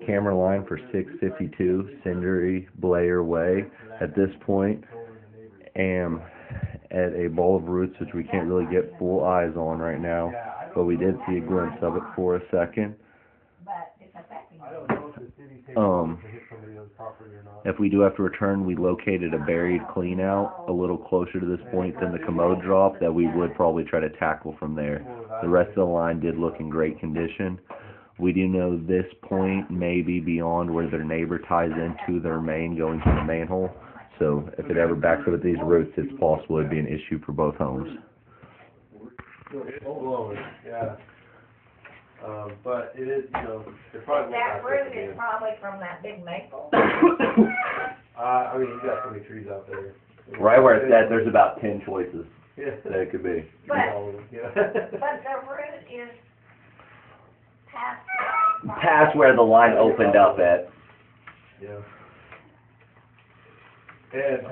camera line for 652 Cindy Blair Way. At this point, am at a ball of roots, which we can't really get full eyes on right now, but we did see a glimpse of it for a second. If we do have to return, we located a buried clean out a little closer to this point than the commode drop that we would probably try to tackle from there. The rest of the line did look in great condition. We do know this point may be beyond where their neighbor ties into their main going to the manhole. So if it ever backs up at these roots, it's possible it'd be an issue for both homes. Yeah. But it is, it probably that root is probably from that big maple. I mean, you got so many trees out there. Right where it's at, there's about 10 choices that it could be. But the root is past where the line opened up at. Yeah. And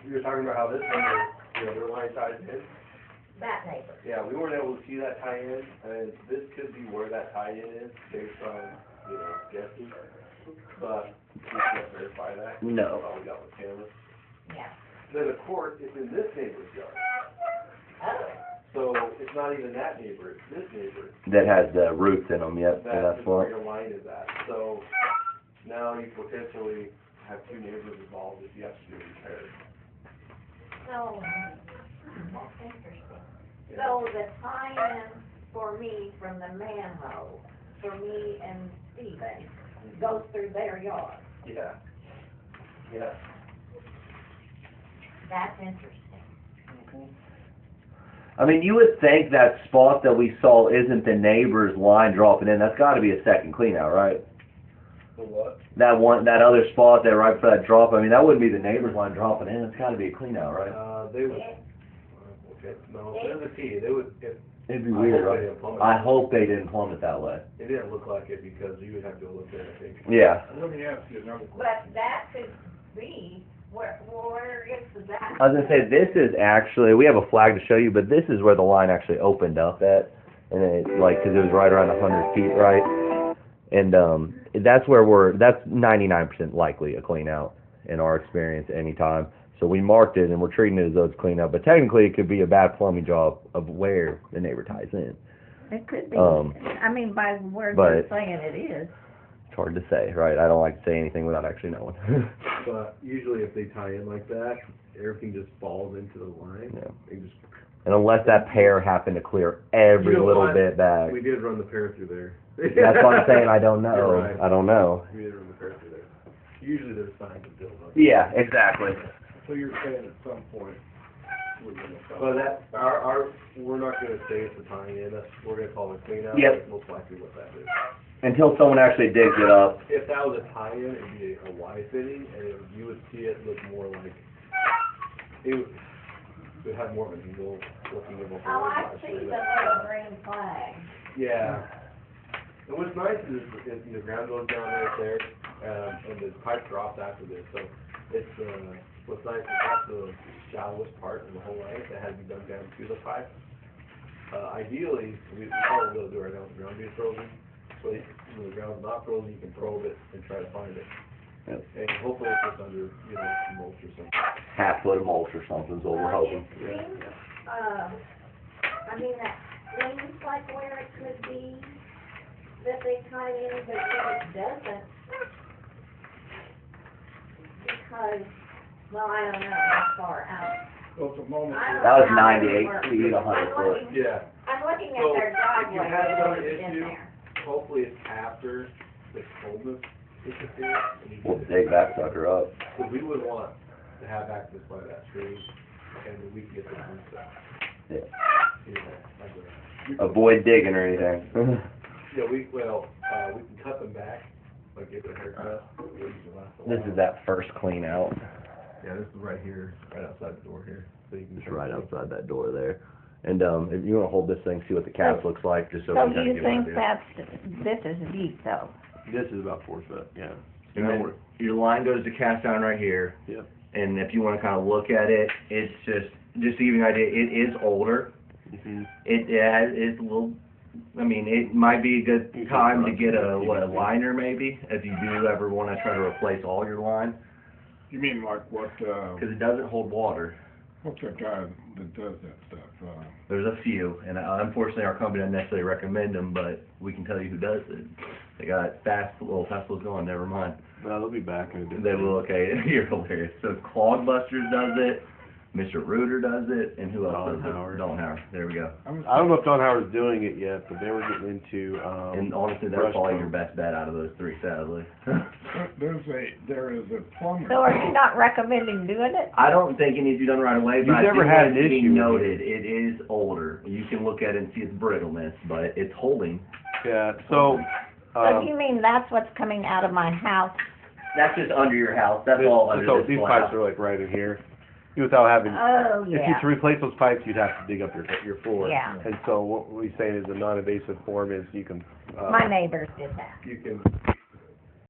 you were talking about how this one, their line ties in. That neighbor. Yeah, we weren't able to see that tie-in, and this could be where that tie-in is based on, guessing. But we can't verify that. No. That's all we got with cameras. Yeah. Then of course it's in this neighbor's yard. Oh. So it's not even that neighbor, it's this neighbor. That has the roots in them, yep. That's where your line is at. So now you potentially have two neighbors involved if you have to do repairs. So, that's interesting. So the tie-in for me from the manhole, for me and Stephen, goes through their yard. Yeah. Yeah. That's interesting. Okay. I mean, you would think that spot that we saw isn't the neighbor's line dropping in. That's got to be a second clean out, right? The what? That other spot there right for that drop. I mean, that wouldn't be the neighbor's line dropping in. It's got to be a clean out, right? They would. Okay. No, there's a key. They would. It'd be weird, right? I hope they didn't plumb it that way. It didn't look like it because you would have to look at it, I think. Yeah. Let me ask you another question. But that could be, where is that? I was going to say, this is actually, we have a flag to show you, but this is where the line actually opened up at. And it, because it was right around 100 feet, right? And that's where that's 99% likely a clean out in our experience at any time. So we marked it and we're treating it as though it's clean up. But technically it could be a bad plumbing job of where the neighbor ties in. It could be. I mean, by where they're saying it is. It's hard to say, right? I don't like to say anything without actually knowing. But usually if they tie in like that, everything just falls into the line. Yeah. They just, and unless that pair happened to clear every little bit back. We did run the pair through there. That's what I'm saying. I don't know. You're right. I don't know. We did run the pair through there. Usually there's signs of build up. Yeah, exactly. So you're saying at some point we're going to come. But we're not going to say it's a tie-in. We're going to call it a clean out. Yep. That's most likely what that is. Until someone actually digs it up. If that was a tie-in, it'd be a Y fitting, and you would see it look more like it would have more of an angle looking of a hole. Oh, I see the little green flag. Yeah. And what's nice is the ground goes down right there, and the pipe drops after this. So it's what's nice is that's the shallowest part of the whole line that has to be dug down to the pipe. Ideally, we probably will do it right now with the ground being frozen. So when the ground's not frozen, you can probe it and try to find it. Yep. And hopefully it's just under, some mulch or something. Half foot of mulch or something is what we're hoping. It seems, I mean, that seems like where it could be that they tie in, but it doesn't. Because, well, I don't know how far out. Well, it's a moment. That was 98 feet, 100 foot. Yeah. I'm looking at their driveway. If you have another in issue, there. hopefully it's after the coldness disappears. We'll dig that sucker up. Because we would want to have access by that stream, and we can get the roots out. Yeah. Avoid digging or anything. Yeah, we can cut them back, like give it a haircut. This is that first clean out. Yeah, this is right here, right outside the door here. So you can It's right outside that door there. And if you want to hold this thing, see what the cast looks like, just so So we do can you give an think idea. this is deep though? This is about 4 foot, yeah. And then your line goes to cast iron right here. Yep. And if you want to kind of look at it, it's just to give you an idea, it is older. Mm-hmm. It's a little I mean, it might be a good time to get a liner maybe, if you do ever want to try to replace all your line, You mean like what, because it doesn't hold water. what's that guy that does that stuff? There's a few, and unfortunately our company doesn't necessarily recommend them, but we can tell you who does it. They got little festivals going, never mind. No, they'll be back in a bit. They will, okay, you're hilarious. So Clogbusters does it, Mr. Reuter does it, and who else Don does it? Howard. Don Howard, there we go. I don't know if Don Howard's doing it yet, but they were getting into, And honestly, that's brush probably pump. your best bet out of those three, sadly. There is a plumber. So are you not recommending doing it? I don't think it needs to be done right away, but You've I never do had want an it to be issue with noted, it is older. You can look at it and see its brittleness, but it's holding. yeah, so, So you mean that's what's coming out of my house? That's just under your house, that's all under so this these slab. pipes are like right in here. Without having, Oh, if you yeah, to replace those pipes, you'd have to dig up your floor. yeah. And so what we're saying is a non-invasive form is you can, My neighbors did that. you can